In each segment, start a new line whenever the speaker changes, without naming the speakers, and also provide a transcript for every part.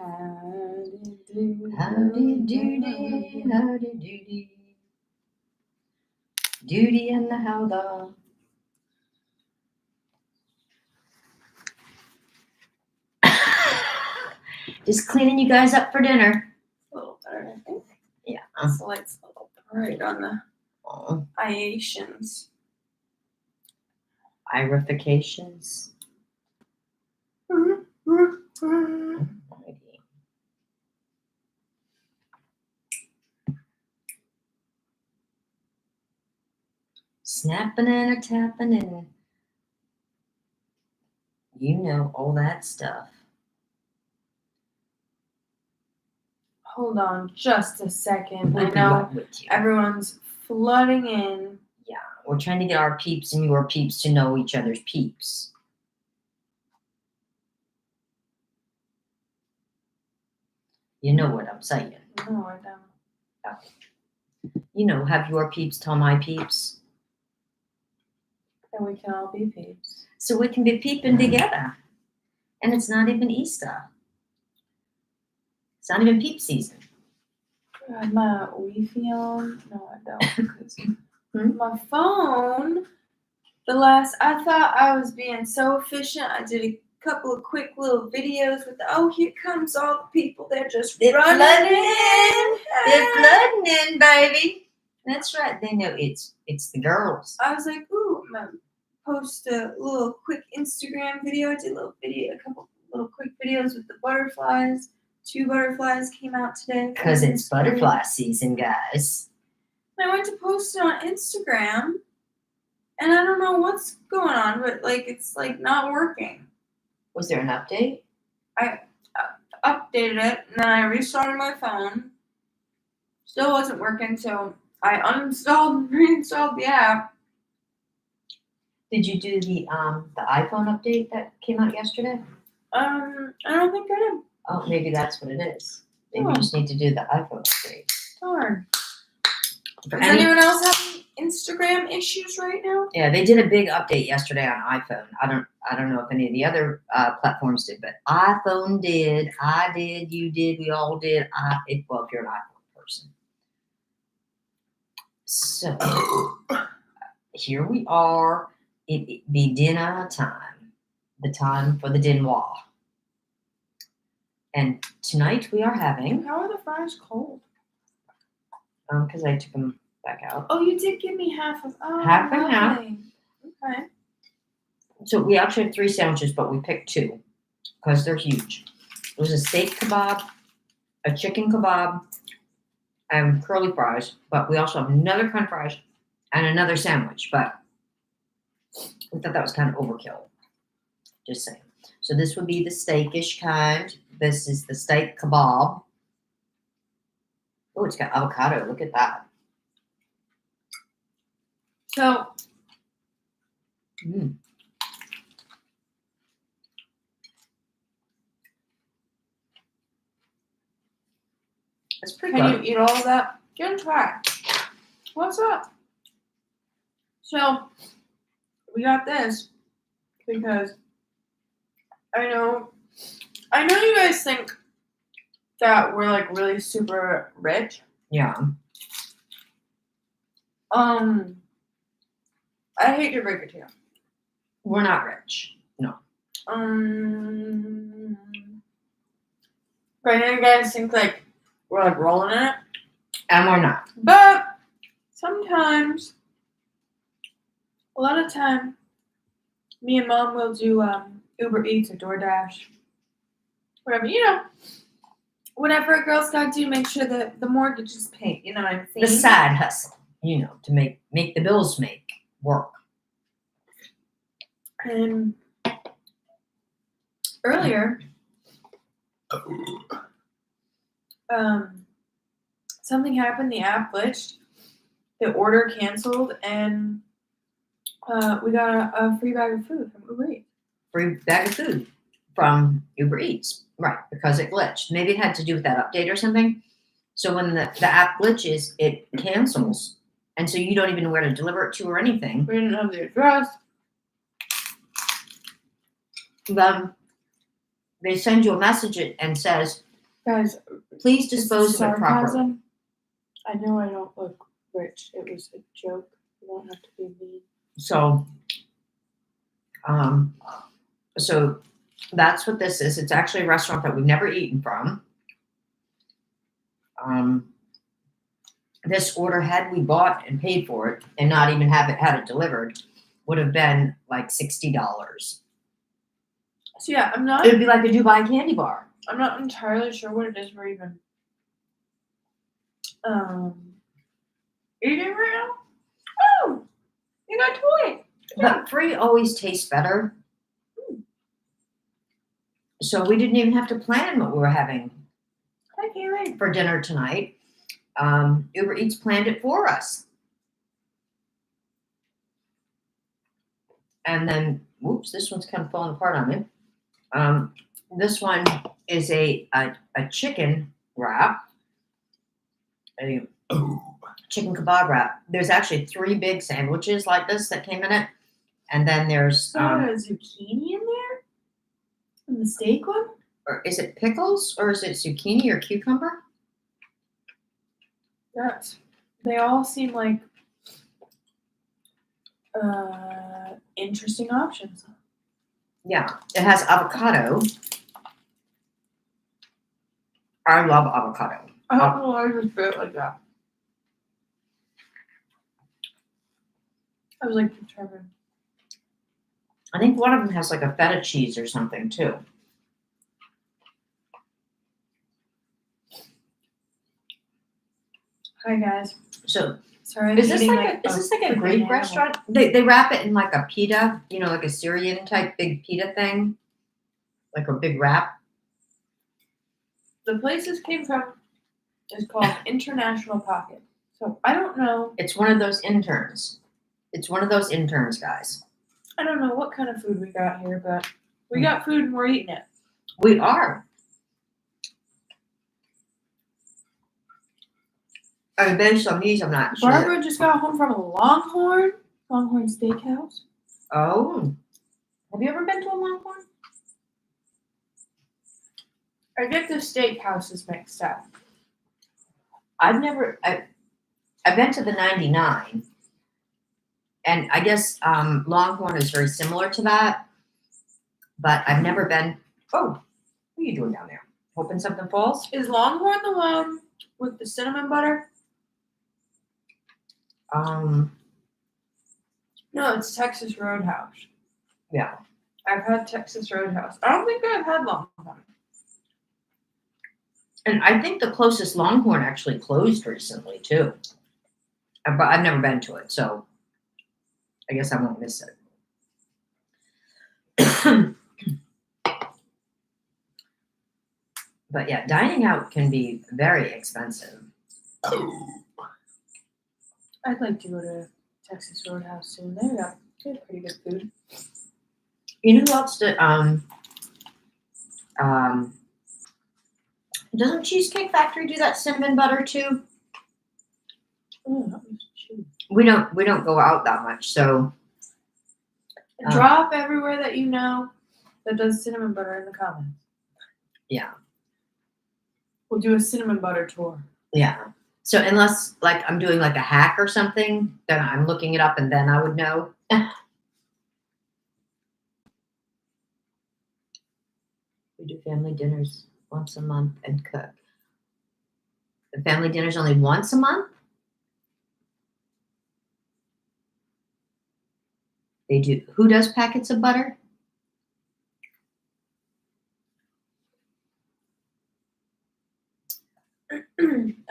Howdy doody, howdy doody. Duty and the howdah. Just cleaning you guys up for dinner.
A little better, I think.
Yeah.
The light's a little bright on the iations.
Irifications. Snapping and a tapping and you know all that stuff.
Hold on just a second.
We'll
I
be
know
right with you.
everyone's flooding in.
Yeah, we're trying to get our peeps and your peeps to know each other's peeps. You know what I'm saying.
No, I don't.
Okay. You know, have your peeps tell my peeps.
And we can all be peeps.
So we can be peeping together. And it's not even Easter. It's not even peep season.
I have my Wi-Fi on. No, I don't. Because my phone, I thought I was being so efficient. I did a couple of quick little videos with here comes all the people. They're just running in.
They're flooding in, baby. That's right. They know it's the girls.
I was like, ooh, I'm gonna post a little quick Instagram video. I did a couple little quick videos with the butterflies. 2 butterflies came out today.
Because it's butterfly season, guys.
I went to post it on Instagram, and I don't know what's going on, but it's not working.
Was there an update?
I updated it, and then I restarted my phone. Still wasn't working, so I uninstalled and reinstalled the app.
Did you do the iPhone update that came out yesterday?
I don't think I did.
Oh, maybe that's what it is. Maybe you just need to do the iPhone update.
Darn. Does anyone else have Instagram issues right now?
Yeah, they did a big update yesterday on iPhone. I don't know if any of the other platforms did, but iPhone did. I did. You did. We all did. If you're an iPhone person. So here we are. It be dinner time. The time for the dinoir. And tonight we are having.
How are the fries cold?
Because I took them back out.
Oh, you did give me half of. Oh,
half and half.
Okay.
So we actually had 3 sandwiches, but we picked 2 because they're huge. It was a steak kebab, a chicken kebab, and curly fries. But we also have another kind of fries and another sandwich. But we thought that was kind of overkill. Just saying. So this would be the steakish kind. This is the steak kebab. Oh, it's got avocado. Look at that.
So.
That's pretty
good.
Can
you eat all of that? Good try. What's up? So, we got this because I know you guys think that we're really super rich.
Yeah.
I hate to break it to you.
We're not rich. No.
But you guys think we're rolling in it.
And we're not.
But sometimes, a lot of time, me and Mom will do Uber Eats or DoorDash. Whatever, whatever a girl's got to do to make sure that the mortgage is paid. You know what I'm saying?
The side hustle, to make the bills work.
And earlier, something happened. The app glitched. The order canceled, and we got a free bag of food from Uber Eats.
Free bag of food from Uber Eats. Right, because it glitched. Maybe it had to do with that update or something. So when the app glitches, it cancels. And so you don't even know where to deliver it to or anything.
We didn't have the address.
Then they send you a message and says,
Guys,
Please
it's
dispose of it properly.
sarcasm. I know I don't look rich. It was a joke. You don't have to be mean.
So, so that's what this is. It's actually a restaurant that we've never eaten from. This order, had we bought and paid for it and not even had it delivered, would have been like $60.
So yeah,
It'd be like a Dubai candy bar.
I'm not entirely sure what it is we're even eating right now. Oh, you got toy.
But free always tastes better. So we didn't even have to plan what we were having
I can't wait.
for dinner tonight. Uber Eats planned it for us. And then, whoops, this one's kind of falling apart on me. This one is a chicken wrap, a chicken kebab wrap. There's actually 3 big sandwiches like this that came in it. And then there's
So a zucchini in there? In the steak one?
or is it pickles or is it zucchini or cucumber?
They all seem like interesting options.
Yeah, it has avocado. I love avocado.
I don't know why I just bit like that. I was like determined.
I think one of them has like a feta cheese or something too.
Hi guys.
So
Sorry.
is this like a Greek
animal.
restaurant? They wrap it in like a pita, you know, like a Syrian type big pita thing, like a big wrap.
The place this came from is called International Pocket. So I don't know.
It's one of those interns. It's one of those interns, guys.
I don't know what kind of food we got here, but we got food and we're eating it.
We are. I mean, based on these, I'm not sure.
Barbara just got home from a Longhorn Steakhouse.
Oh, have you ever been to a Longhorn?
I get the steakhouses mixed up.
I've been to the 99, and I guess Longhorn is very similar to that, but I've never been. Oh, what are you doing down there? Hoping something falls?
Is Longhorn the one with the cinnamon butter? No, it's Texas Roadhouse.
Yeah.
I've had Texas Roadhouse. I don't think I've had Longhorn.
And I think the closest Longhorn actually closed recently too. But I've never been to it, so I guess I won't miss it. But yeah, dining out can be very expensive.
I'd like to go to Texas Roadhouse soon. They have pretty good food.
You know who else did? Doesn't Cheesecake Factory do that cinnamon butter too?
Oh, that was cheap.
We don't go out that much, so
Drop everywhere that you know that does cinnamon butter in the comments.
yeah.
We'll do a cinnamon butter tour.
Yeah. So unless like I'm doing like a hack or something, then I'm looking it up and then I would know. We do family dinners once a month and cook. The family dinner's only once a month? They do. Who does packets of butter?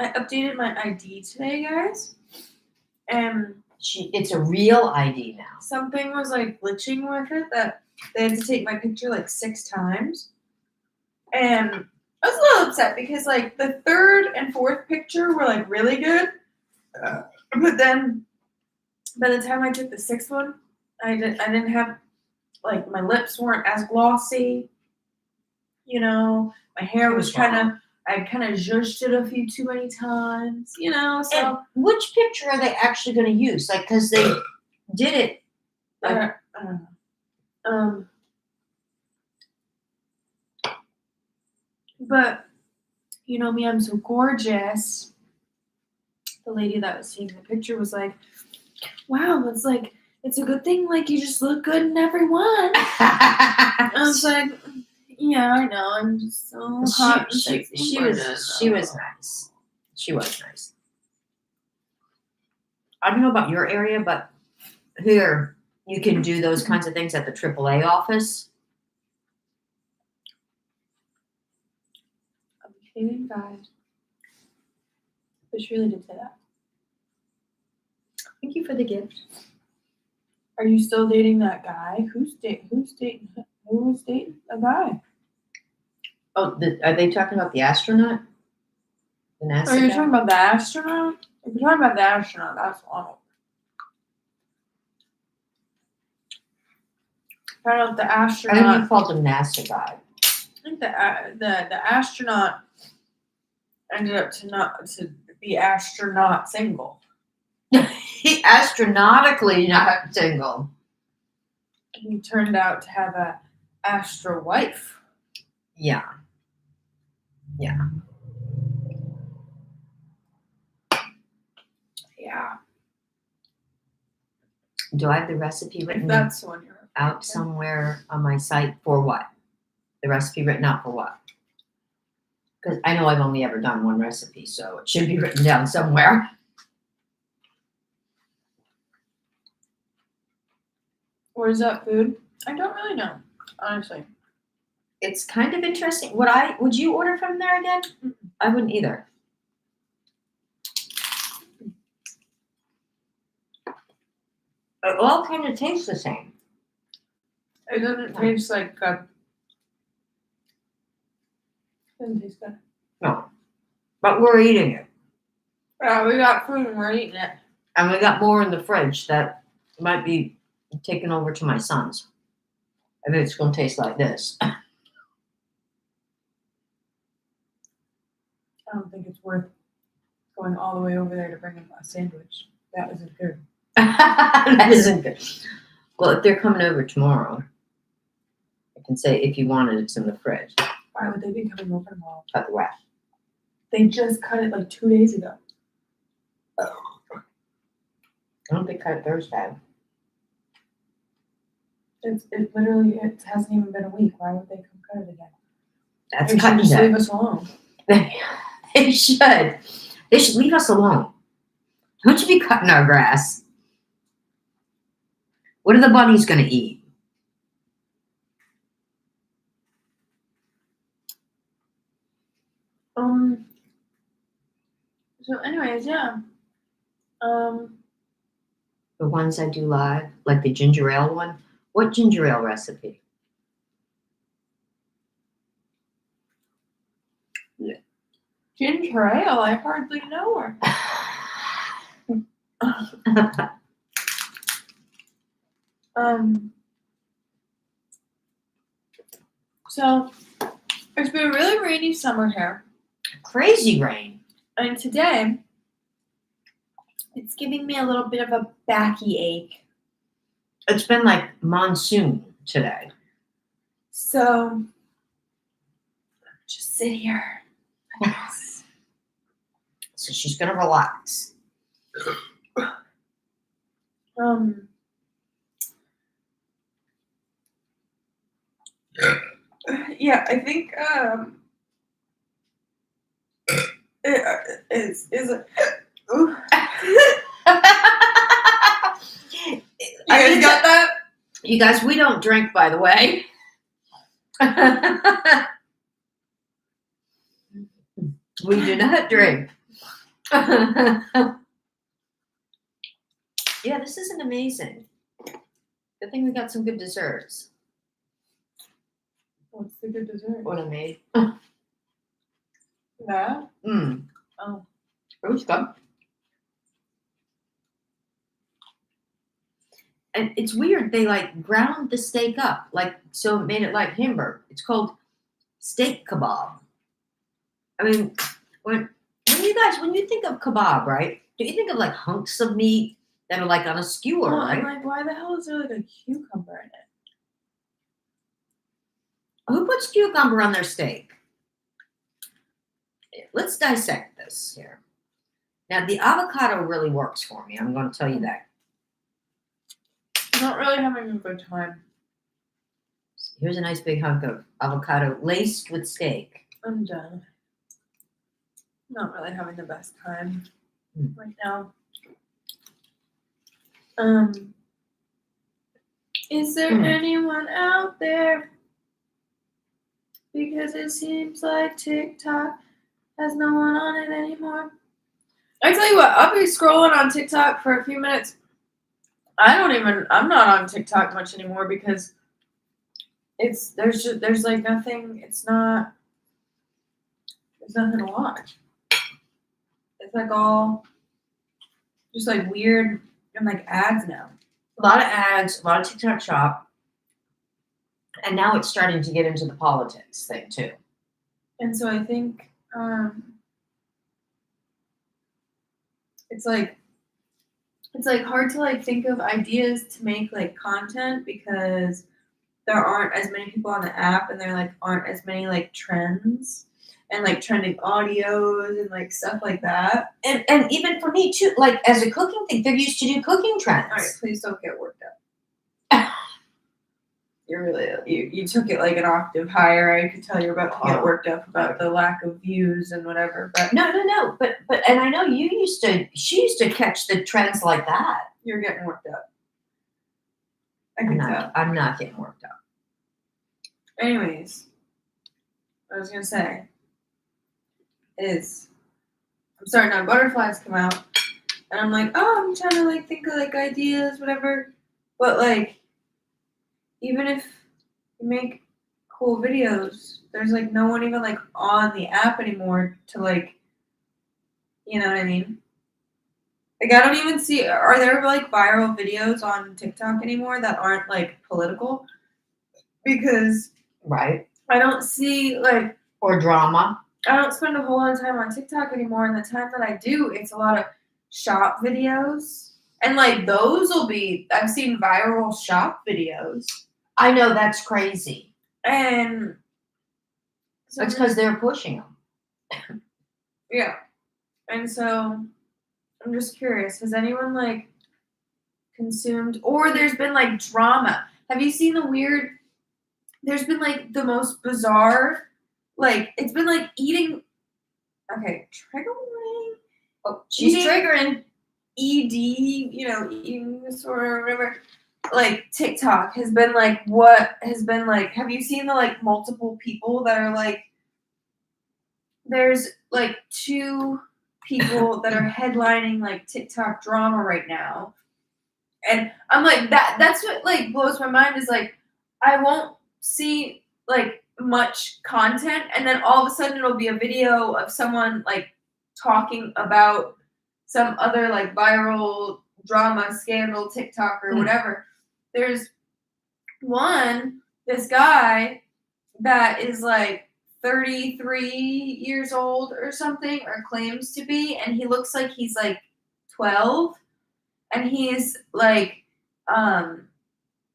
I updated my ID today, guys. And
It's a real ID now.
something was like glitching with it that they had to take my picture like 6 times. And I was a little upset because like the 3rd and 4th picture were like really good. But then by the time I took the 6th one, I didn't have like my lips weren't as glossy. You know, my hair was I kind of zhuzhed it a few too many times, you know, so.
And which picture are they actually going to use? Like, because they did it.
I don't know. But you know me, I'm so gorgeous. The lady that was taking the picture was like, wow, it's a good thing, like, you just look good in everyone. I was like, yeah, I know, I'm just so hot and sexy.
She was nice. She was nice. I don't know about your area, but here you can do those kinds of things at the AAA office.
I'm kidding, guys. But she really did say that.
Thank you for the gift.
Are you still dating that guy? Who's dating a guy?
Oh, are they talking about the astronaut? The NASA
Oh, you're
guy?
talking about the astronaut? If you're talking about the astronaut, that's awful. I don't know if the
I
astronaut.
think you called him NASA guy.
I think the astronaut ended up to be astronaut single.
He astronautically not single.
He turned out to have a astro wife.
Yeah. Yeah.
Yeah.
Do I have the recipe
If
written
that's the one you're
out somewhere on my site for what? The recipe written out for what? Because I know I've only ever done one recipe, so it should be written down somewhere.
Or is that food? I don't really know, honestly.
It's kind of interesting. Would you order from there again? I wouldn't either. It all kind of tastes the same.
It doesn't taste like good. Doesn't taste good.
No. But we're eating it.
Yeah, we got food and we're eating it.
And we got more in the fridge that might be taken over to my son's. I think it's going to taste like this.
I don't think it's worth going all the way over there to bring him a sandwich. That isn't good.
That isn't good. Well, if they're coming over tomorrow, I can say if you want it, it's in the fridge.
Why would they be coming over tomorrow?
Cut the wrap.
They just cut it like 2 days ago.
I don't think cut it Thursday.
It literally hasn't even been a week. Why would they come cut it again?
That's
They should
cutting
just
day.
leave us alone.
They should. They should leave us alone. Don't you be cutting our grass. What are the bunnies going to eat?
So anyways, yeah.
The ones I do live, like the ginger ale one. What ginger ale recipe?
Ginger ale, I hardly know her. So it's been a really rainy summer here.
Crazy rain.
And today, it's giving me a little bit of a backy ache.
It's been like monsoon today.
So, just sit here. I guess.
So she's going to relax.
Yeah, I think, is it, ooh. You guys got that?
You guys, we don't drink, by the way. We do not drink. Yeah, this isn't amazing. Good thing we got some good desserts.
What's the good dessert?
What I made.
That?
Mm.
Oh.
It was good. And it's weird. They like ground the steak up, like so it made it like hamburger. It's called steak kebab. I mean, when you think of kebab, right? Do you think of like hunks of meat that are like on a skewer,
Well,
right?
I'm like, why the hell is there like a cucumber in it?
Who puts cucumber on their steak?
let's dissect this here. Now, the avocado really works for me. I'm going to tell you that.
I'm not really having a good time.
Here's a nice big hunk of avocado laced with steak.
I'm done. Not really having the best time right now. Is there anyone out there? Because it seems like TikTok has no one on it anymore. I tell you what, I'll be scrolling on TikTok for a few minutes. I'm not on TikTok much anymore because there's like nothing, there's nothing to watch. It's like all just like weird and like ads now.
A lot of ads, a lot of TikTok shop. And now it's starting to get into the politics thing too.
And so I think it's like hard to like think of ideas to make like content because there aren't as many people on the app and there like aren't as many like trends and like trending audios and like stuff like that.
And even for me too, like as a cooking thing, they're used to do cooking trends.
All right, please don't get worked up. You're really you took it like an octave higher. I could tell you're about to get worked up about the lack of views and whatever. But
No. But and I know she used to catch the trends like that.
You're getting worked up. I can tell.
I'm not getting worked up.
Anyways, what I was gonna say is I'm starting to have butterflies come out, and I'm like, oh, I'm trying to like think of like ideas, whatever. But like, even if you make cool videos, there's like no one even like on the app anymore to like, you know what I mean? Like I don't even see, are there like viral videos on TikTok anymore that aren't like political? Because
Right.
I don't see like,
Or drama.
I don't spend a whole lot of time on TikTok anymore, and the time that I do, it's a lot of shop videos. And like those will be, I've seen viral shop videos.
I know, that's crazy.
And so
It's because they're pushing them.
yeah. And so I'm just curious, has anyone like consumed, or there's been like drama? Have you seen there's been like the most bizarre, like it's been like eating, okay, trigger warning.
Oh, she's triggering.
ED, eating disorder or whatever. Like TikTok has been like, have you seen the like multiple people that are like, there's like 2 people that are headlining like TikTok drama right now. And I'm like, that's what like blows my mind is like, I won't see like much content and then all of a sudden it'll be a video of someone like talking about some other like viral drama scandal TikTok or whatever. There's this guy that is like 33 years old or something, or claims to be, and he looks like he's like 12, and he's like an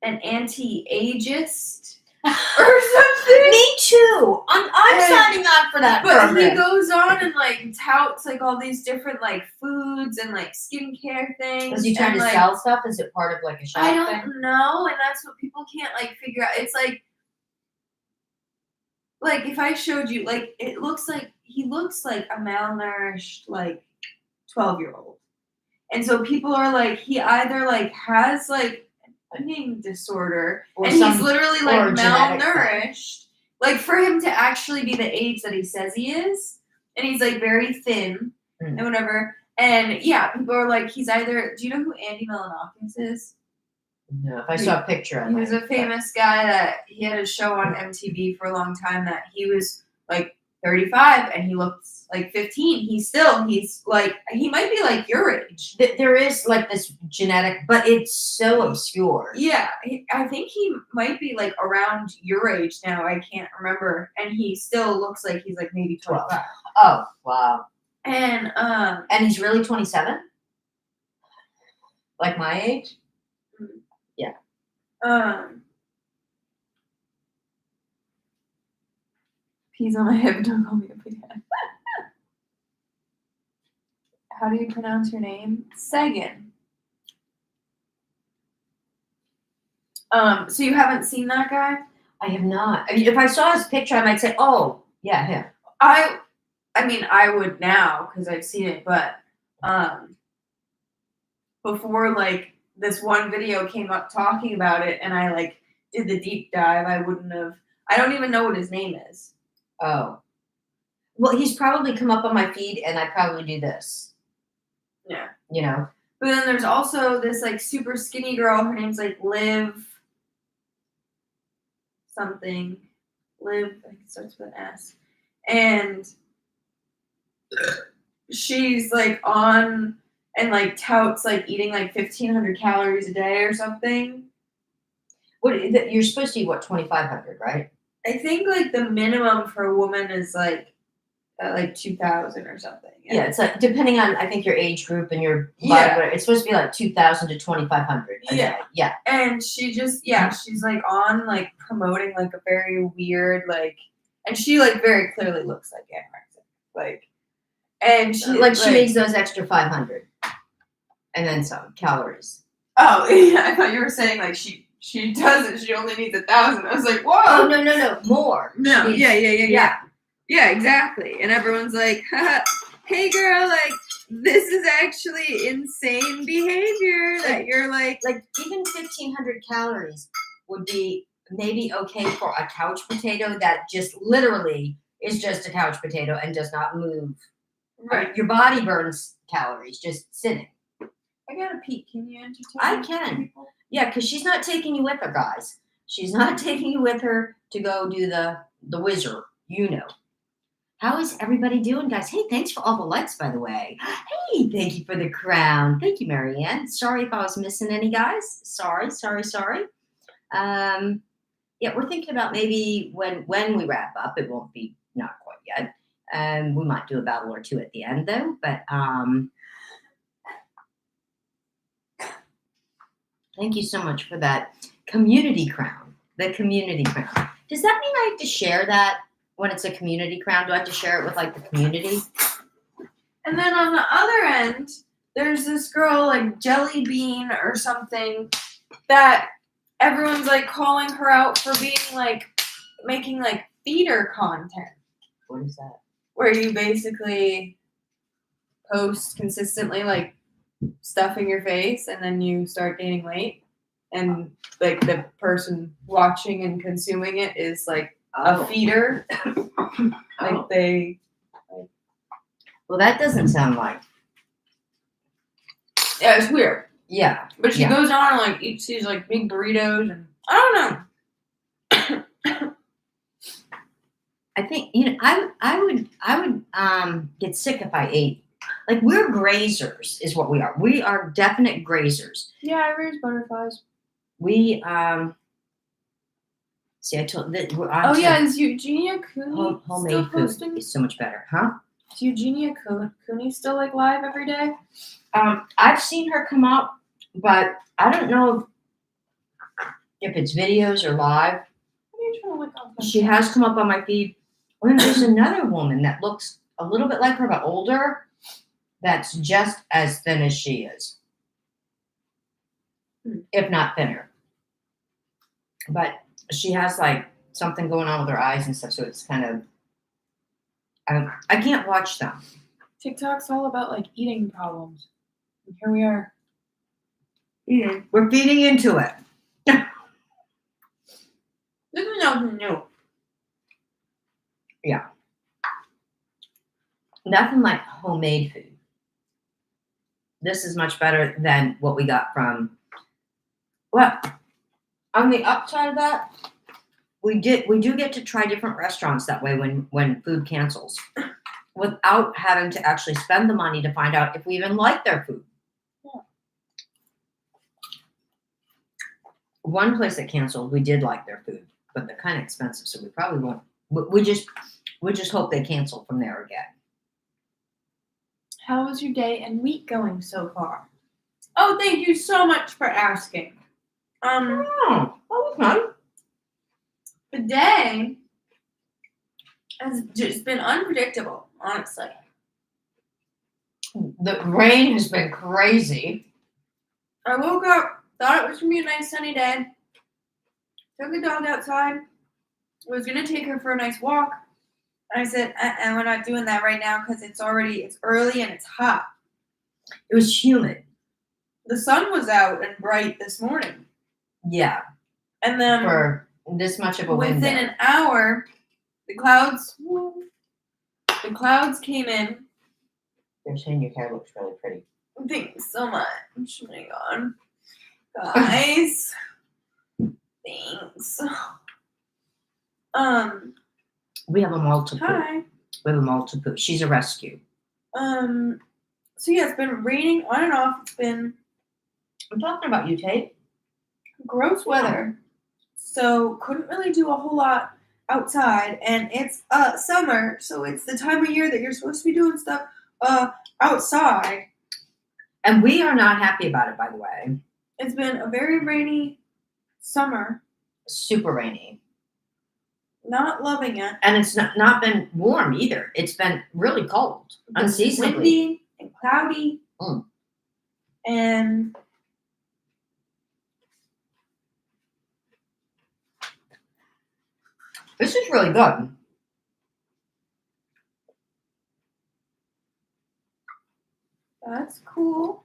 anti-ageist or something.
Me too. I'm signing on for that.
But
program.
he goes on and like touts like all these different like foods and like skincare things.
Is he trying
and,
to
like,
sell stuff? Is it part of like a shop
I
thing?
don't know, and that's what people can't like figure out. It's like if I showed you, like he looks like a malnourished like 12-year-old, and so people are like he either like has like an eating disorder
Or
and he's literally like malnourished, like for him to actually be the age that he says he is, and he's like very thin and whatever. And yeah, people are like, he's either. Do you know who Andy Milonakis is?
No, if I saw a picture.
He was a famous guy that he had a show on MTV for a long time that he was like 35 and he looked like 15. He's like, he might be like your age.
There is like this genetic, but it's so obscure.
Yeah, I think he might be like around your age now. I can't remember. And he still looks like he's like maybe 25.
Oh, wow.
And
he's really 27? Like my age? Yeah.
Peas on my hip, don't call me a pig. how do you pronounce your name? Sagan. So you haven't seen that guy?
I have not. I mean, if I saw his picture, I might say, "Oh, yeah, him."
I mean, I would now because I've seen it, but before like this one video came up talking about it, and I like did the deep dive, I wouldn't have. I don't even know what his name is.
Oh, well, he's probably come up on my feed, and I probably do this.
Yeah.
You know.
But then there's also this like super skinny girl. Her name's like Liv something. Liv, I think it starts with an S. And she's like on and like touts like eating like 1,500 calories a day or something.
You're supposed to eat 2,500, right?
I think like the minimum for a woman is like 2,000 or something.
Yeah, it's like depending on I think your age group and your body,
Yeah.
it's supposed to be like 2,000 to 2,500 a
Yeah.
day. Yeah.
And she just she's like on like promoting like a very weird like, and she like very clearly looks like anorexic, like, and she
She makes those extra 500, and then some calories.
Oh yeah, I thought you were saying like she doesn't. She only needs 1,000. I was like, whoa.
Oh no, more.
No,
She needs-
yeah. Yeah, exactly. And everyone's like, haha, hey girl, like this is actually insane behavior that you're like
even 1,500 calories would be maybe okay for a couch potato that just literally is just a couch potato and does not move.
right.
Your body burns calories just sitting.
I got a peek. Can you entertain?
I can.
people?
Yeah, because she's not taking you with her, guys. She's not taking you with her to go do the wizard. You know. How is everybody doing, guys? Hey, thanks for all the likes, by the way. Hey, thank you for the crown. Thank you, Marianne. Sorry if I was missing any, guys. Sorry. Yeah, we're thinking about maybe when we wrap up. It won't be not quite yet. We might do a battle or two at the end, though. But thank you so much for that community crown. The community crown. Does that mean I have to share that? When it's a community crown, do I have to share it with like the community?
And then on the other end, there's this girl like Jellybean or something that everyone's like calling her out for being like making like feeder content.
What is that?
Where you basically post consistently like stuff in your face and then you start gaining weight, and like the person watching and consuming it is like a feeder. Like they
Well, that doesn't sound like.
yeah, it's weird.
Yeah.
But she goes on and like eats these like big burritos, and I don't know.
I think I would get sick if I ate. Like we're grazers, is what we are. We are definite grazers.
Yeah, I raise butterflies.
We see. I told that.
Oh yeah, is Eugenia Cooney
homemade
still
food
posting?
is so much better, huh?
Is Eugenia Cooney still like live every day?
I've seen her come up, but I don't know if it's videos or live.
What are you trying to look up?
She has come up on my feed. And then there's another woman that looks a little bit like her, but older, that's just as thin as she is, if not thinner. But she has like something going on with her eyes and stuff, so it's kind of. I can't watch them.
TikTok's all about like eating problems. And here we are.
Eating. We're feeding into it.
This is nothing new.
Yeah. Nothing like homemade food. This is much better than what we got from. Well, on the upside of that, we do get to try different restaurants that way when food cancels, without having to actually spend the money to find out if we even like their food.
Yeah.
One place that canceled, we did like their food, but they're kind of expensive, so we probably won't. We just hope they cancel from there again.
How was your day and week going so far? Oh, thank you so much for asking.
Oh, okay.
The day has just been unpredictable, honestly.
The rain has been crazy.
I woke up, thought it was gonna be a nice sunny day. Took the dog outside. Was gonna take her for a nice walk. And I said, we're not doing that right now because it's early and it's hot.
It was humid.
The sun was out and bright this morning.
Yeah,
And then
for this much of a window.
within an hour, the clouds came in.
They're saying your hair looks really pretty.
Thanks so much. Oh my god. Guys. Thanks.
We have a multiple.
Hi.
We have a multiple. She's a rescue.
So yeah, it's been raining on and off. It's been
I'm talking about you, Tate.
gross weather. So couldn't really do a whole lot outside. And it's summer, so it's the time of year that you're supposed to be doing stuff outside.
And we are not happy about it, by the way.
It's been a very rainy summer.
Super rainy.
Not loving it.
And it's not been warm either. It's been really cold. Unseasonably.
Windy and cloudy.
Mm.
And
This is really good.
that's cool.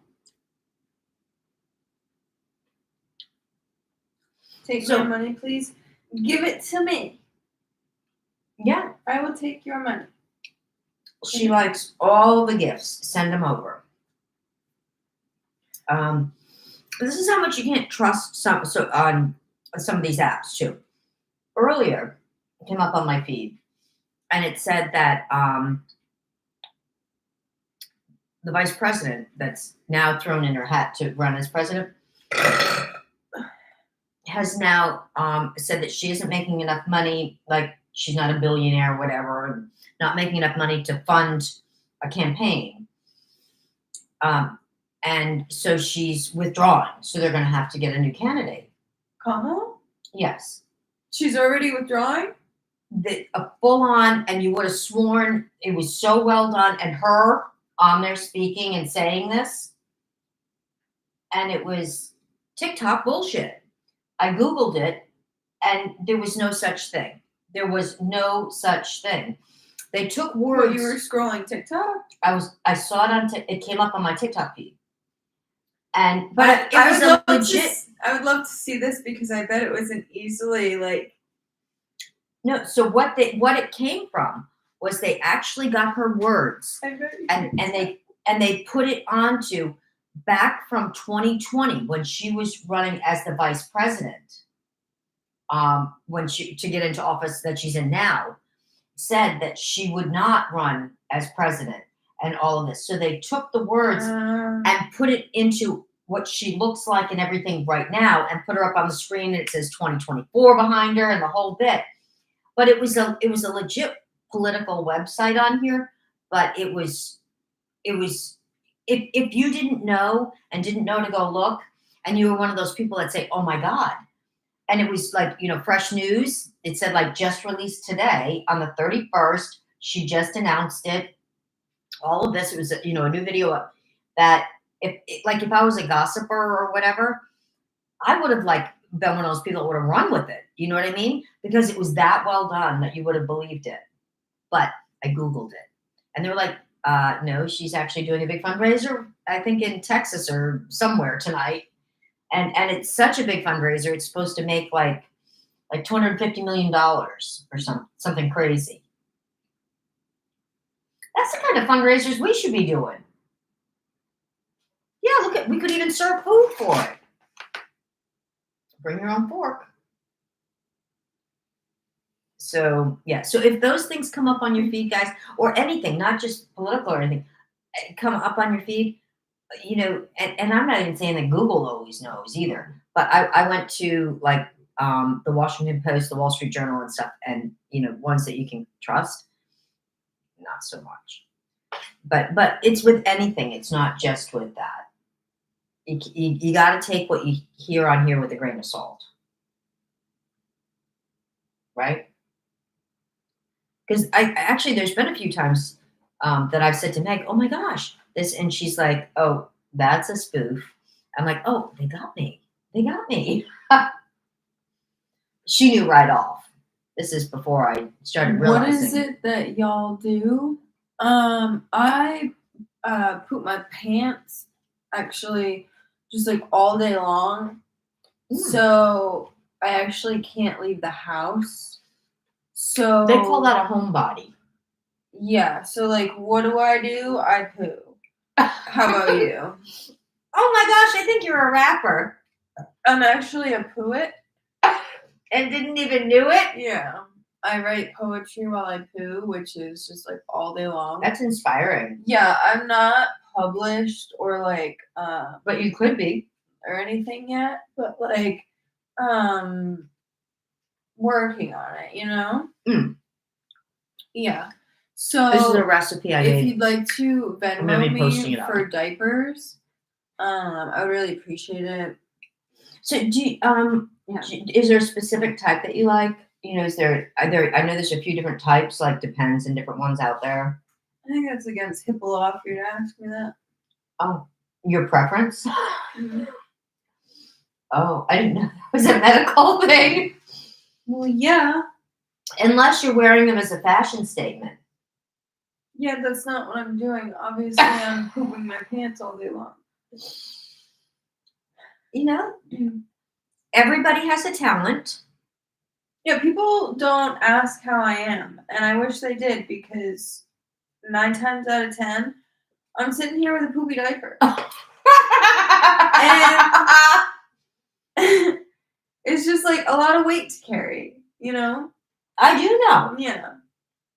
Take
So-
my money, please. Give it to me.
Yeah.
I will take your money.
She likes all the gifts. Send them over. This is how much you can't trust on some of these apps too. Earlier, it came up on my feed, and it said that the vice president that's now thrown in her hat to run as president has now said that she isn't making enough money, like she's not a billionaire or whatever, and not making enough money to fund a campaign. And so she's withdrawing. So they're going to have to get a new candidate.
Kamala?
Yes.
She's already withdrawing?
A full on, and you would have sworn it was so well done, and her on there speaking and saying this. And it was TikTok bullshit. I Googled it, and there was no such thing. There was no such thing. They took words.
What, you were scrolling TikTok?
I saw it on. It came up on my TikTok feed. But it
I
was
would
a
love
legit.
I would love to see this because I bet it wasn't easily like.
No. So what it came from was they actually got her words
I bet you
and they put it onto back from 2020 when she was running as the vice president. When she to get into office that she's in now, said that she would not run as president and all of this. So they took the words and put it into what she looks like and everything right now and put her up on the screen, and it says 2024 behind her and the whole bit. But it was a legit political website on here, but it was if you didn't know and didn't know to go look, and you were one of those people that say, "Oh my God." And it was like, fresh news. It said like just released today on the 31st. She just announced it. All of this, it was, a new video up that if I was a gossiper or whatever, I would have been one of those people that would have run with it. You know what I mean? Because it was that well done that you would have believed it. But I Googled it, and they were like, no, she's actually doing a big fundraiser, I think in Texas or somewhere tonight. And it's such a big fundraiser. It's supposed to make like $250 million or something crazy. That's the kind of fundraisers we should be doing. Yeah, we could even serve food for it. Bring your own fork. So yeah, so if those things come up on your feed, guys, or anything, not just political or anything, come up on your feed, and I'm not even saying that Google always knows either, but I went to the Washington Post, the Wall Street Journal and stuff, and ones that you can trust, not so much. But it's with anything. It's not just with that. You got to take what you hear on here with a grain of salt, right? Because there's been a few times that I've said to Meg, "Oh my gosh, this, and she's like, oh, that's a spoof. I'm like, oh, they got me. They got me. She knew right off. This is before I started realizing.
What is it that y'all do? I poop my pants actually just like all day long. So I actually can't leave the house. So
They call that a homebody.
Yeah. So like, what do? I poo. How about you?
Oh my gosh, I think you're a rapper.
I'm actually a poet.
And didn't even knew it?
Yeah. I write poetry while I poo, which is just like all day long.
That's inspiring.
Yeah, I'm not published or like
But you could be.
or anything yet, but like working on it, you know?
Mm.
Yeah. So
This is a recipe I
if
made.
you'd like to
I'm gonna
Venmo
be posting
me
it
for
up.
diapers, I would really appreciate it.
So do you,
Yeah.
is there a specific type that you like? You know, are there? I know there's a few different types, like Depends and different ones out there.
I think that's against HIPAA law for you to ask me that.
Oh, your preference?
Mhm.
Oh, I didn't know that was a medical thing.
Well, yeah.
Unless you're wearing them as a fashion statement.
Yeah, that's not what I'm doing. Obviously, I'm pooping my pants all day long.
You know, everybody has a talent.
Yeah, people don't ask how I am, and I wish they did because 9 times out of 10, I'm sitting here with a poopy diaper. It's just like a lot of weight to carry, you know?
I do know.
Yeah.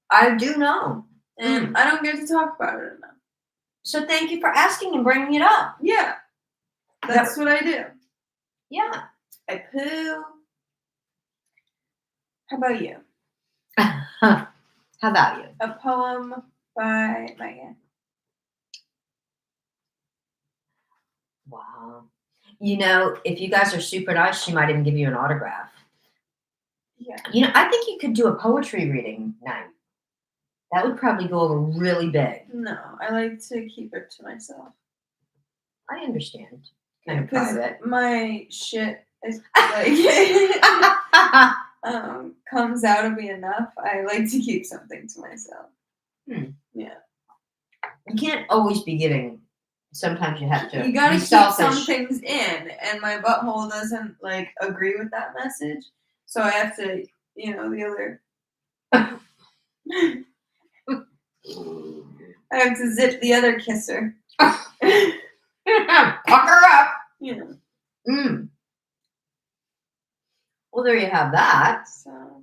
I do know.
And I don't get to talk about it enough.
So thank you for asking and bringing it up.
Yeah. That's what I do.
Yeah.
I poo. How about you?
How about you?
A poem by Megan.
Wow. You know, if you guys are super nice, she might even give you an autograph.
Yeah.
You know, I think you could do a poetry reading night. That would probably go over really big.
No, I like to keep it to myself.
I understand. Kind of
Because
private.
my shit is like comes out of me enough. I like to keep something to myself. Yeah.
You can't always be giving. Sometimes you have to.
You gotta
be
keep
selfish.
some things in, and my butthole doesn't like agree with that message. So I have to, the other. I have to zip the other kisser.
Pucker up.
Yeah.
Well, there you have that.
So.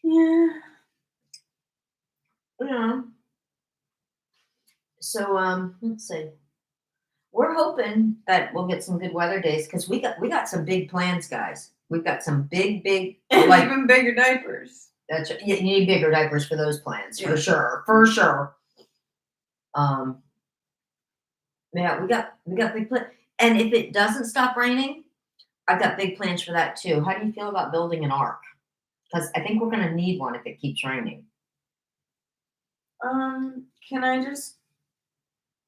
Yeah.
Yeah. So let's see. We're hoping that we'll get some good weather days because we got some big plans, guys. We've got some big
And
like
even bigger diapers.
that's you need bigger diapers for those plans
Yeah.
for sure. Yeah, we got big plans, and if it doesn't stop raining, I've got big plans for that too. How do you feel about building an ark? Because I think we're gonna need one if it keeps raining.
Can I just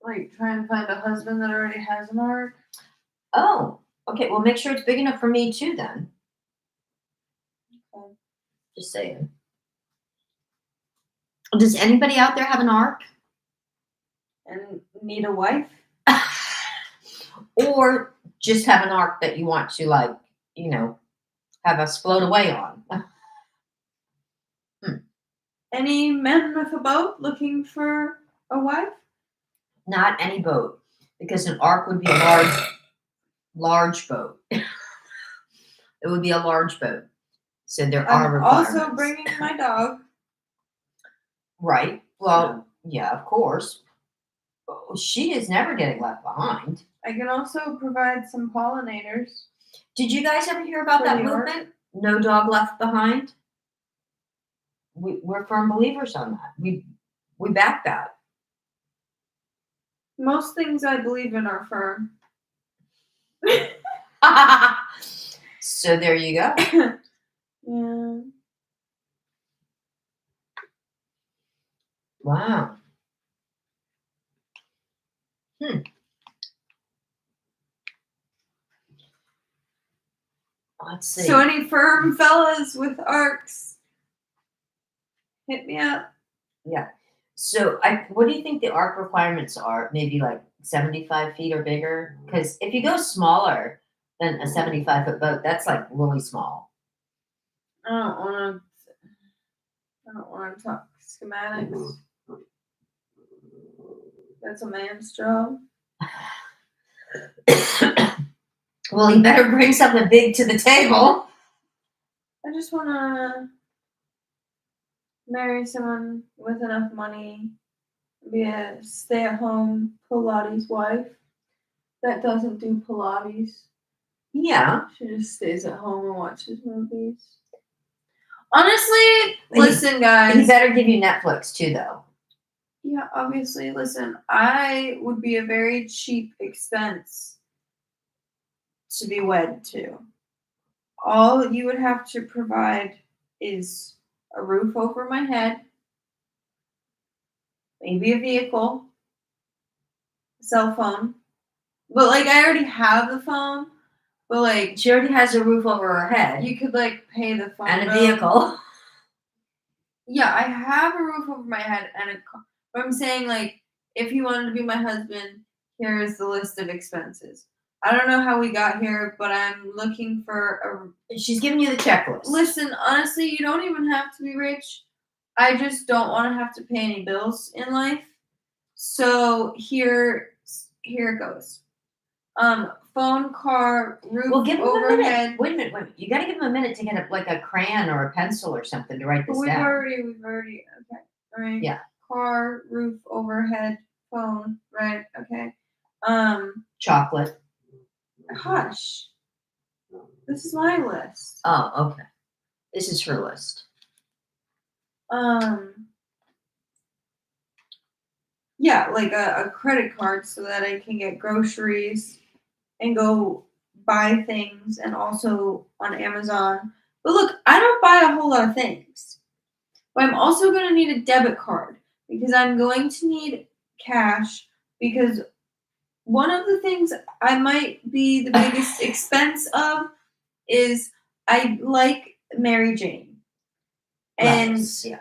try and find a husband that already has an ark?
Oh, okay. Well, make sure it's big enough for me too. Then,
Okay.
just saying. Does anybody out there have an ark?
And need a wife?
Or just have an ark that you want to have us float away on?
Any men with a boat looking for a wife?
Not any boat, because an ark would be a large boat. It would be a large boat. So there are
I'm
requirements.
also bringing my dog.
Right. Well, yeah, of course. She is never getting left behind.
I can also provide some pollinators.
Did you guys ever hear about
For
that
the ark?
movement? No dog left behind. We're firm believers on that. We back that.
Most things I believe in are firm.
So there you go.
Yeah.
Wow.
Let's see.
So any firm fellas with arcs, hit me up.
So, what do you think the Ark requirements are? Maybe like 75 feet or bigger? Because if you go smaller than a 75-foot boat, that's like really small.
I don't want to talk schematics. That's a man's job.
Well, you better bring something big to the table.
I just want to marry someone with enough money, be a stay-at-home Pilates wife that doesn't do Pilates.
Yeah.
She just stays at home and watches movies. Honestly, listen, guys.
He better give you Netflix too, though.
Yeah, obviously, listen. I would be a very cheap expense to be wed to. All you would have to provide is a roof over my head, maybe a vehicle, a cell phone. But like I already have the phone, but like
She already has a roof over her head
you could like pay the phone
and a
bill.
vehicle.
Yeah, I have a roof over my head and a car. But I'm saying like if you wanted to be my husband, here is the list of expenses. I don't know how we got here, but I'm looking for
She's giving you the checklist.
Listen, honestly, you don't even have to be rich. I just don't want to have to pay any bills in life. So here it goes. Phone, car, roof
Well, give him a minute.
overhead.
Wait a minute. You got to give him a minute to get like a crayon or a pencil or something to write this
We've
down.
already, okay. All right.
Yeah.
Car, roof, overhead, phone, right, okay.
Chocolate.
Hush. This is my list.
Oh, okay. This is her list.
Yeah, like a credit card so that I can get groceries and go buy things and also on Amazon. But look, I don't buy a whole lot of things. But I'm also going to need a debit card because I'm going to need cash because one of the things I might be the biggest expense of is I like Mary Jane. And
Lettuce, yeah.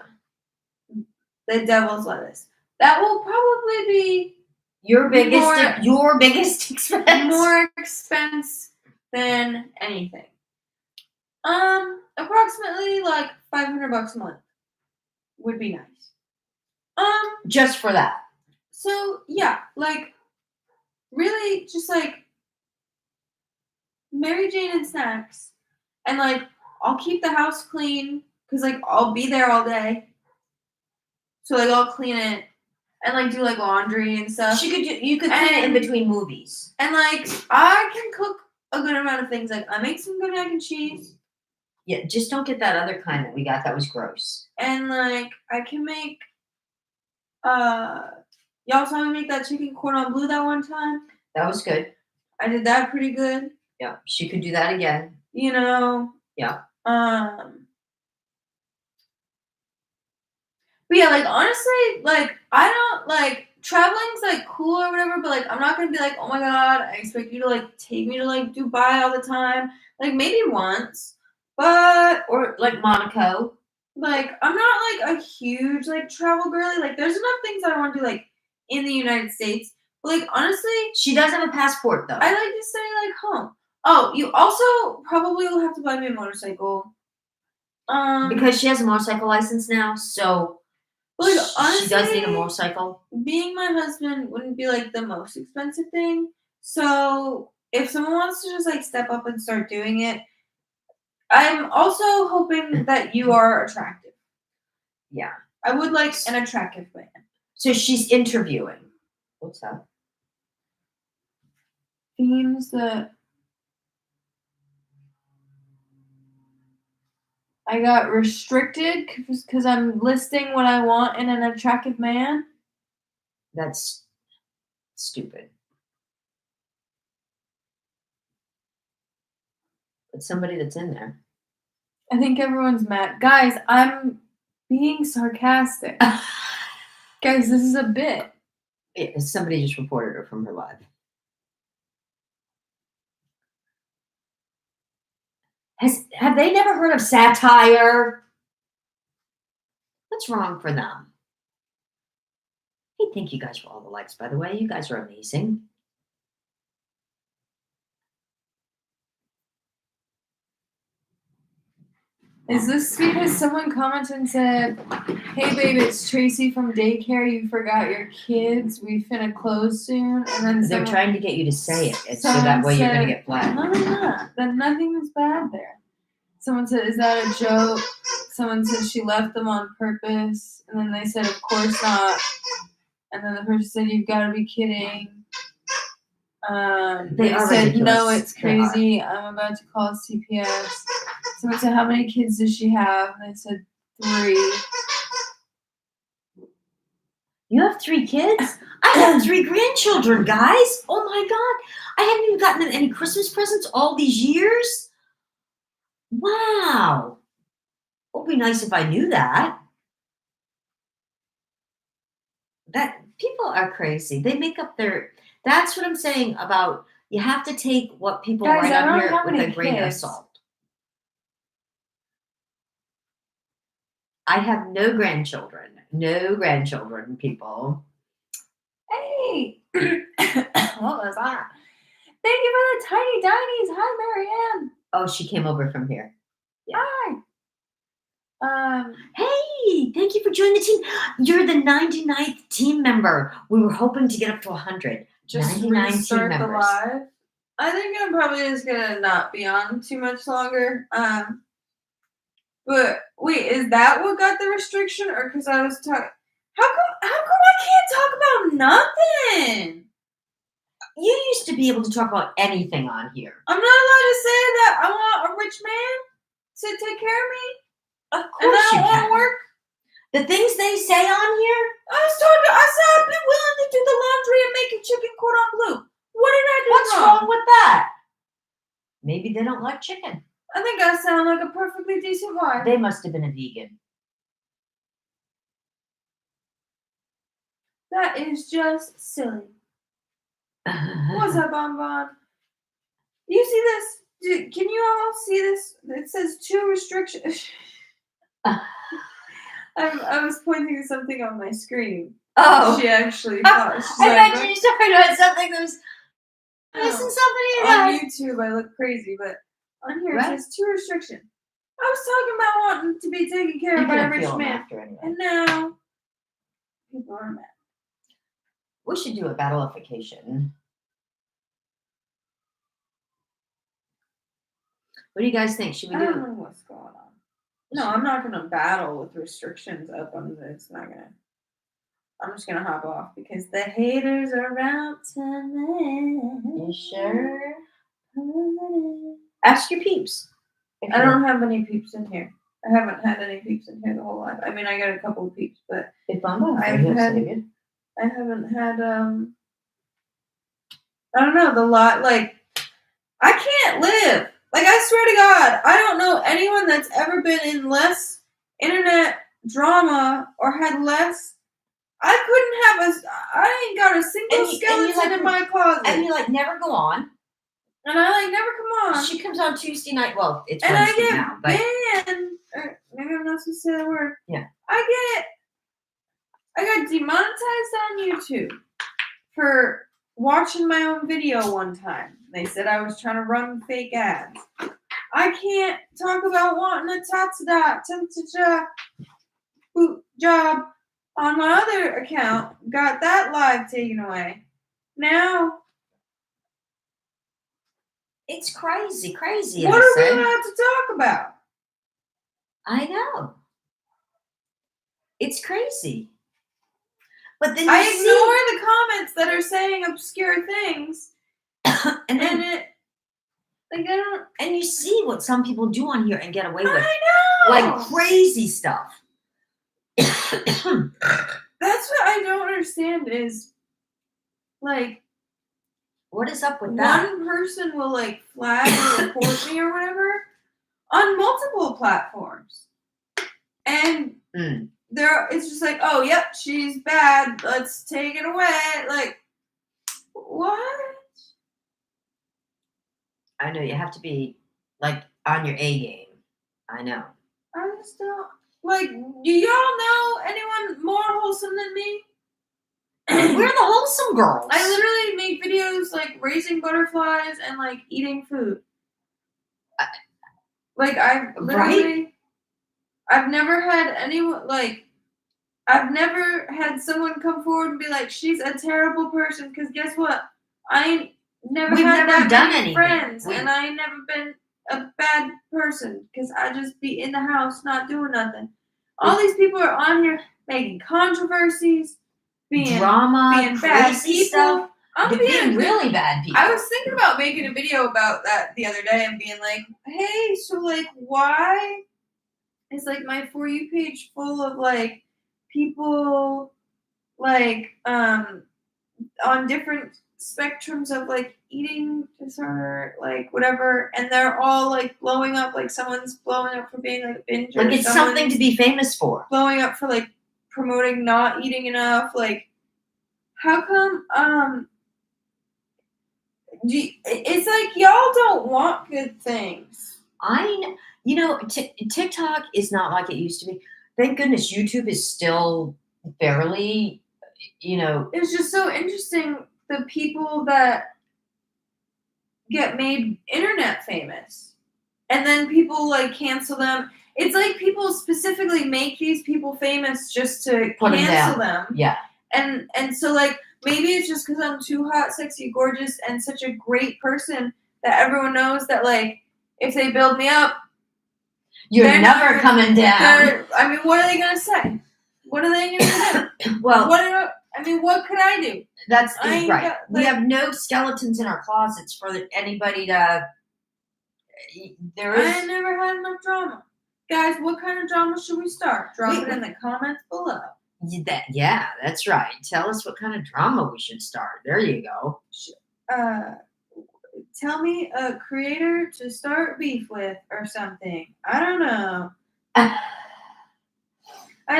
the devil's lettuce. That will probably be
your biggest expense.
More expense than anything. Approximately like $500 a month would be nice.
Just for that.
So yeah, like really just like Mary Jane and snacks. And like I'll keep the house clean because like I'll be there all day. So like I'll clean it and like do like laundry and stuff.
You could clean it in between movies.
And like I can cook a good amount of things. Like I make some good mac and cheese.
Yeah, just don't get that other kind that we got. That was gross.
And like I can make y'all saw me make that chicken cordon bleu that one time.
That was good.
I did that pretty good.
Yeah, she could do that again.
You know.
Yeah.
But yeah, like honestly, like I don't like traveling's like cool or whatever, but like I'm not gonna be like, oh my god, I expect you to like take me to like Dubai all the time. Like maybe once. But
or like Monaco.
Like I'm not like a huge like travel girly. Like there's enough things that I want to do like in the United States. But like honestly,
she does have a passport though.
I like to stay like home. Oh, you also probably will have to buy me a motorcycle.
Because she has a motorcycle license now, so
like honestly,
she does need a motorcycle.
Being my husband wouldn't be like the most expensive thing. So if someone wants to just like step up and start doing it, I'm also hoping that you are attractive.
Yeah.
I would like an attractive man.
So she's interviewing. What's that?
Themes that I got restricted because I'm listing what I want in an attractive man.
That's stupid. It's somebody that's in there.
I think everyone's mad. Guys, I'm being sarcastic. Guys, this is a bit.
Yeah, somebody just reported her from her live. Have they never heard of satire? What's wrong for them? Hey, thank you guys for all the likes, by the way. You guys are amazing.
Is this because someone commented and said, "Hey babe, it's Tracy from daycare. You forgot your kids. We finna close soon." And then
They're trying to get you to say it, and so that
someone
way you're going to
said-
get flagged.
No. Then nothing was bad there. Someone said, "Is that a joke?" Someone said she left them on purpose, and then they said, "Of course not." And then the person said, "You've got to be kidding." They
are
said,
ridiculous.
"No, it's
They
crazy. I'm about to call CPS." Someone said, "How many kids does she have?" And they said, 3.
You have 3 kids? I have 3 grandchildren, guys. Oh my God. I haven't even gotten them any Christmas presents all these years. Wow. It would be nice if I knew that. That people are crazy. They make up their. That's what I'm saying about you have to take what people
Guys,
write
I
on
don't
here
have
with a
any
grain of
kids.
salt. I have no grandchildren. No grandchildren, people.
Hey! What was that? Thank you for the tiny dinies. Hi, Marianne.
Oh, she came over from here.
Hi.
Hey, thank you for joining the team. You're the 99th team member. We were hoping to get up to 100.
Just
99
restart
team
the
members.
live. I think I'm probably just gonna not be on too much longer. But wait, is that what got the restriction, or because I was talking? How come I can't talk about nothing?
You used to be able to talk about anything on here.
I'm not allowed to say that I want a rich man to take care of me,
Of
and
course
I
you
don't want
can.
to work.
The things they say on here.
I said I've been willing to do the laundry and make a chicken cordon bleu. What did I do
What's wrong with that? Maybe they don't like chicken.
I think I sound like a perfectly decent wife.
They must have been a vegan.
That is just silly. What's up, Bonbon? You see this? Can you all see this? It says 2 restrictions. I was pointing to something on my screen.
Oh.
She actually thought. She's
I
like,
thought you were talking about something that was missing something in
on
that.
YouTube, I look crazy, but on here
Right.
it says 2 restrictions. I was talking about wanting to be taken care
You
of by a
can't
rich
feel them
man,
after anyway.
and now people are mad.
We should do a battleification. What do you guys think? Should we
I don't
do?
know what's going on. No, I'm not gonna battle with restrictions up on this. I'm just gonna hop off because the haters are out tonight.
You sure? Ask your peeps.
I don't have any peeps in here. I haven't had any peeps in here the whole life. I mean, I got a couple of peeps, but
If I'm not,
I've
he'll
had-
save you.
I haven't had I don't know, the lot, like, I can't live. Like, I swear to God, I don't know anyone that's ever been in less internet drama or had less. I ain't got a single
And you
skeleton
like-
in my closet.
And you never go on.
And I never come on.
She comes on Tuesday night. Well, it's
And I
Wednesday
get
now, but
banned. Or maybe I'm not supposed to say that word.
Yeah.
I got demonetized on YouTube for watching my own video one time. They said I was trying to run fake ads. I can't talk about wanting a boot job on my other account. Got that live taken away. Now,
it's crazy.
what are we allowed to talk about?
I know. It's crazy. But then
I
you
ignore the comments that are saying obscure things,
see, and then
I don't.
and you see what some people do on here and get away with,
I know.
like crazy stuff.
That's what I don't understand is, like,
What is up with that?
one person will flag or report me or whatever on multiple platforms, and it's just like, oh, yep, she's bad. Let's take it away. Like, what?
I know you have to be like on your A game. I know.
I just don't like. Do y'all know anyone more wholesome than me?
We're the wholesome girls.
I literally make videos like raising butterflies and like eating food. Like I've literally, I've never had anyone like. I've never had someone come forward and be like, "She's a terrible person." Because guess what? We've never
done
many
anything.
friends, and I ain't never been a bad person because I just be in the house not doing nothing. All these people are on here making controversies, being
drama,
being bad
crazy
people.
stuff.
I'm
being really bad people.
I was thinking about making a video about that the other day and being like, "Hey, so like, why is like my For You page full of like people like on different spectrums of like eating disorder, like whatever, and they're all like blowing up, like someone's blowing up for being like a binger,
like it's something to be famous for.
blowing up for like promoting not eating enough. Like, how come it's like y'all don't want good things.
TikTok is not like it used to be. Thank goodness YouTube is still fairly,
It's just so interesting the people that get made internet famous and then people like cancel them. It's like people specifically make these people famous just to
Put 'em
cancel
down.
them.
Yeah.
And so like maybe it's just because I'm too hot, sexy, gorgeous, and such a great person that everyone knows that like if they build me up,
You're
they're
never
not-
coming down.
I mean, what are they gonna say? What are they gonna do?
Well,
What could I do?
that's
I ain't
right.
got,
We
like-
have no skeletons in our closets for anybody to. There
I
is.
ain't never had enough drama. Guys, what kind of drama should we start? Drop
Wait,
it in the comments below.
Yeah, that's right. Tell us what kind of drama we should start. There you go.
Tell me a creator to start beef with or something. I don't know. I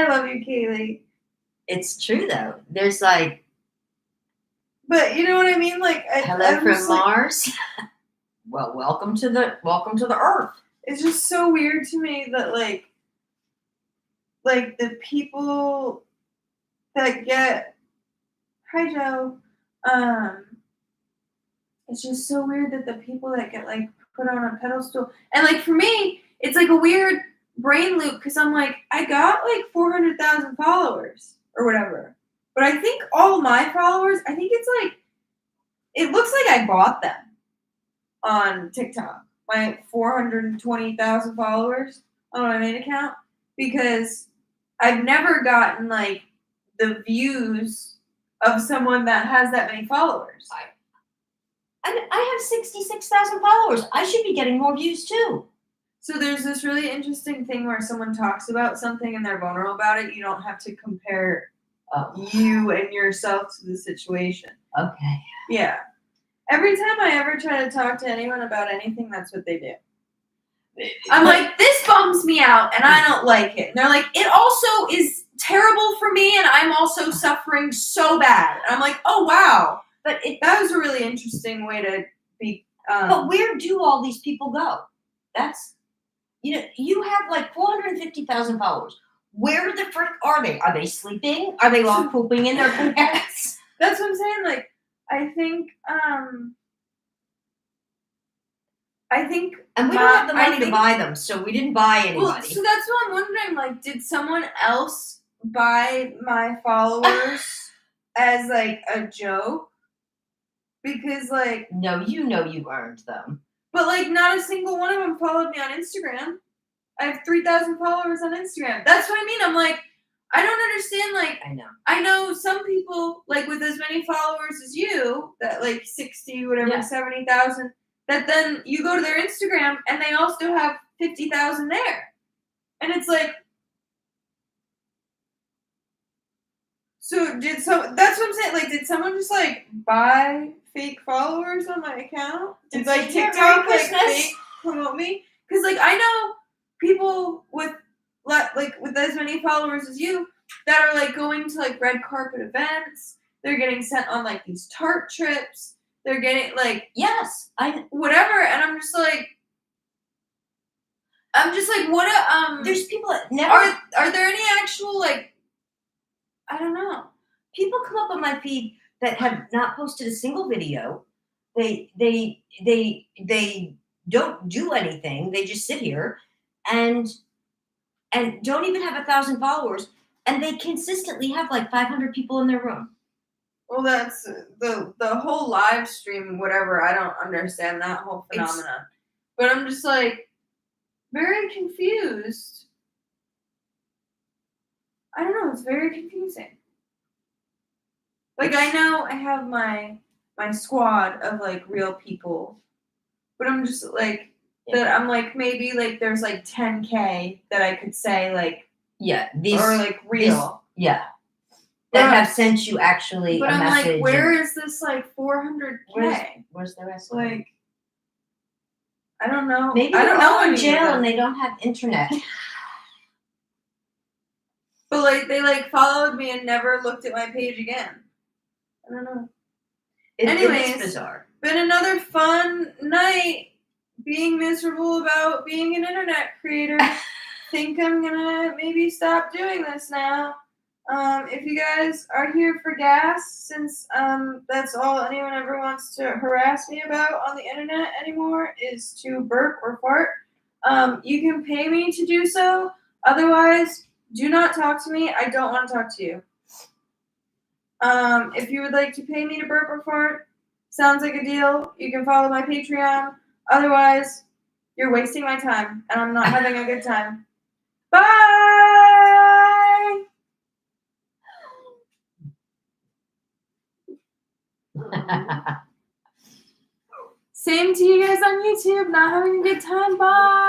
love you, Kaylee.
It's true though. There's like
But you know what I mean? Like,
hello
I'm
from
just like,
Mars. Well, welcome to the Earth.
it's just so weird to me that like the people that get hi Joe, it's just so weird that the people that get like put on a pedestal and like for me, it's like a weird brain loop because I'm like I got like 400,000 followers or whatever, but I think all my followers, I think it's like it looks like I bought them on TikTok. My 420,000 followers on my main account because I've never gotten like the views of someone that has that many followers.
I have 66,000 followers. I should be getting more views too.
So there's this really interesting thing where someone talks about something and they're vulnerable about it. You don't have to compare you and yourself to the situation.
Okay.
Yeah. Every time I ever try to talk to anyone about anything, that's what they do. I'm like, this bums me out and I don't like it. And they're like, it also is terrible for me and I'm also suffering so bad. And I'm like, oh, wow.
But
that was a really interesting way to be.
But where do all these people go? That's, you have like 450,000 followers. Where the frick are they? Are they sleeping? Are they all pooping in their pants?
That's what I'm saying. Like, I think,
and we don't have the money to buy them, so we didn't buy anybody.
Well, so that's what I'm wondering. Like, did someone else buy my followers as like a joke? Because like,
no, you earned them.
But like, not a single one of them followed me on Instagram. I have 3,000 followers on Instagram. That's what I mean. I'm like, I don't understand. Like, I know some people like with as many followers as you, that like 60, whatever, 70,000. That then you go to their Instagram and they also have 50,000 there, and it's like, that's what I'm saying. Like, did someone just like buy fake followers on my account? Did like TikTok like fake promote me? Because like I know people with like with as many followers as you that are like going to like red carpet events. They're getting sent on like these tart trips. They're getting like
Yes,
whatever, and I'm just like, what?
there's people that never.
Are there any actual like? I don't know.
People come up on my feed that have not posted a single video. They don't do anything. They just sit here and don't even have 1,000 followers, and they consistently have like 500 people in their room.
Well, that's the whole live stream, whatever. I don't understand that whole phenomenon. But I'm just like very confused. I don't know. It's very confusing. Like I know I have my squad of like real people, but I'm just like that. I'm like maybe like there's like 10K that I could say like
these
or like real.
That have sent you actually
But
a
I'm
message.
like, where is this like 400K?
Where's the rest?
Like, I don't know.
Maybe
I
they're
don't know
all in
any of
jail
them.
and they don't have internet.
But like they like followed me and never looked at my page again. I don't know.
It
Anyways,
is bizarre.
Been another fun night being miserable about being an internet creator. Think I'm gonna maybe stop doing this now. If you guys are here for gas, since that's all anyone ever wants to harass me about on the internet anymore is to burp or fart, you can pay me to do so. Otherwise, do not talk to me. I don't want to talk to you. If you would like to pay me to burp or fart, sounds like a deal. You can follow my Patreon. Otherwise, you're wasting my time, and I'm not having a good time. Bye! Same to you guys on YouTube. Not having a good time. Bye!